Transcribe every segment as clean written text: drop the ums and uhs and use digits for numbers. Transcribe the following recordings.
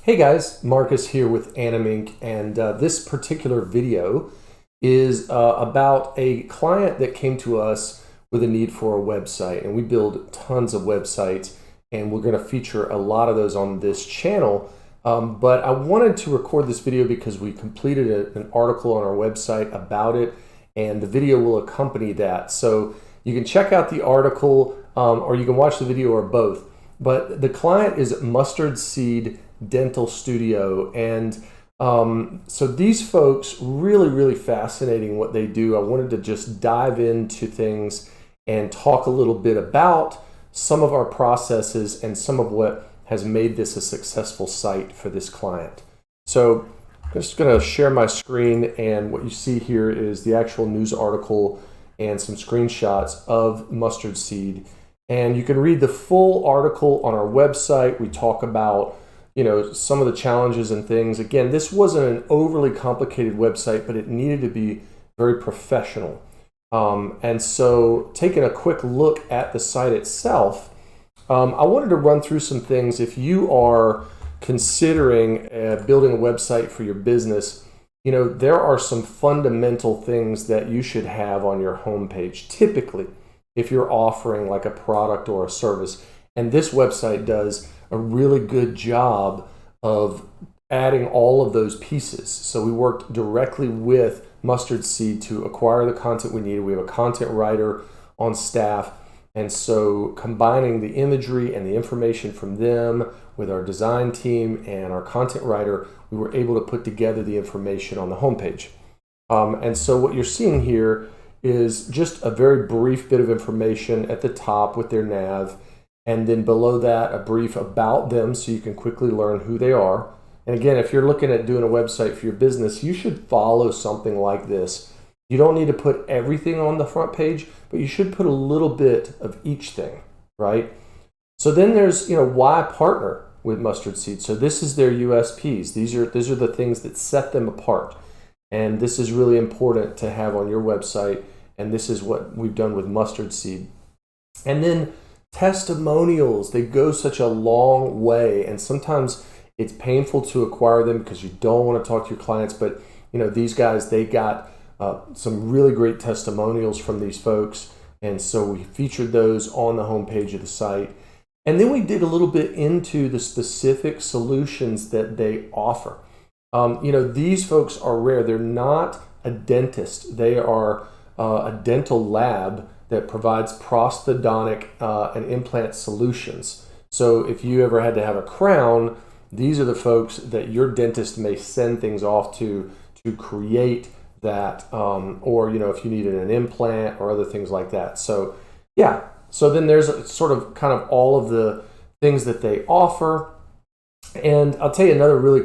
Hey guys, Marcus here with Animink, and this particular video is about a client that came to us with a need for a website, and we build tons of websites, and we're going to feature a lot of those on this channel. But I wanted to record this video because we completed an article on our website about it, and the video will accompany that. So you can check out the article or you can watch the video or both. But the client is Mustard Seed Dental Studio, and so these folks really fascinating what they do. I wanted to just dive into things and talk a little bit about some of our processes and some of what has made this a successful site for this client. So I'm just going to share my screen, and what you see here is the actual news article and some screenshots of Mustard Seed, and you can read the full article on our website. We talk about some of the challenges and things. Again, this wasn't an overly complicated website, but it needed to be very professional. And so taking a quick look at the site itself, I wanted to run through some things. If you are considering building a website for your business, there are some fundamental things that you should have on your homepage, typically, if you're offering like a product or a service. And this website does a really good job of adding all of those pieces. So we worked directly with Mustard Seed to acquire the content we needed. We have a content writer on staff, and so combining the imagery and the information from them with our design team and our content writer, we were able to put together the information on the homepage. And so what you're seeing here is just a very brief bit of information at the top with their nav, and then below that a brief about them so you can quickly learn who they are. And again, if you're looking at doing a website for your business, you should follow something like this. You don't need to put everything on the front page, but you should put a little bit of each thing, right? So then there's, why partner with Mustard Seed. So this is their USPs. These are the things that set them apart. And this is really important to have on your website. And this is what we've done with Mustard Seed. And then testimonials, they go such a long way, and sometimes it's painful to acquire them because you don't want to talk to your clients, but these guys, they got some really great testimonials from these folks, and so we featured those on the homepage of the site. And then we did a little bit into the specific solutions that they offer. These folks are rare. They're not a dentist. They are a dental lab that provides prosthodontic and implant solutions. So if you ever had to have a crown, these are the folks that your dentist may send things off to create that, or if you needed an implant or other things like that. So yeah, so then there's sort of kind of all of the things that they offer. And I'll tell you another really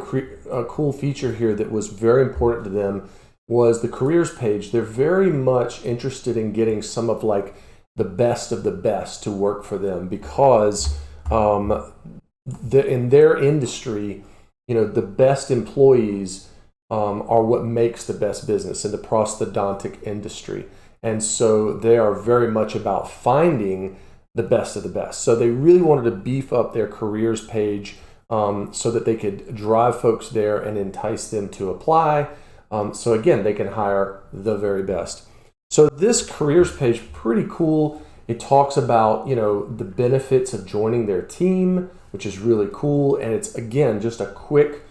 cool feature here that was very important to them was the careers page. They're very much interested in getting some of like the best of the best to work for them, because in their industry, the best employees are what makes the best business in the prosthodontic industry. And so they are very much about finding the best of the best. So they really wanted to beef up their careers page so that they could drive folks there and entice them to apply. So again, they can hire the very best. So this careers page, pretty cool. It talks about, the benefits of joining their team, which is really cool. And it's, again, just a quick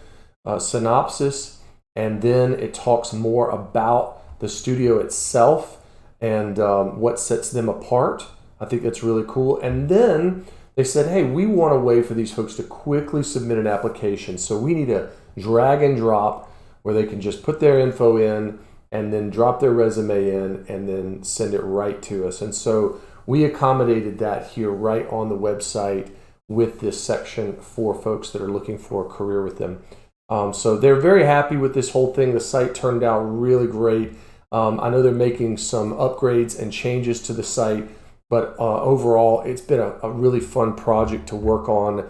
synopsis. And then it talks more about the studio itself and what sets them apart. I think that's really cool. And then they said, hey, we want a way for these folks to quickly submit an application. So we need a drag and drop where they can just put their info in and then drop their resume in and then send it right to us. And so we accommodated that here right on the website with this section for folks that are looking for a career with them. So they're very happy with this whole thing. The site turned out really great. I know they're making some upgrades and changes to the site, but overall, it's been a really fun project to work on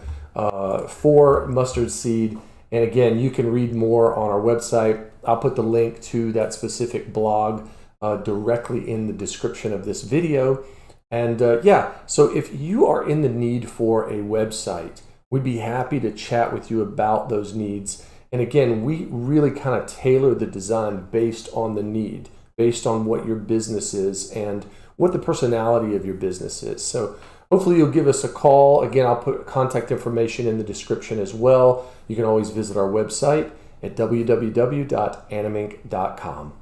for Mustard Seed. And again, you can read more on our website. I'll put the link to that specific blog directly in the description of this video. And yeah, so if you are in the need for a website, we'd be happy to chat with you about those needs. And again, we really kind of tailor the design based on the need, based on what your business is and what the personality of your business is. So hopefully you'll give us a call. Again, I'll put contact information in the description as well. You can always visit our website at www.animink.com.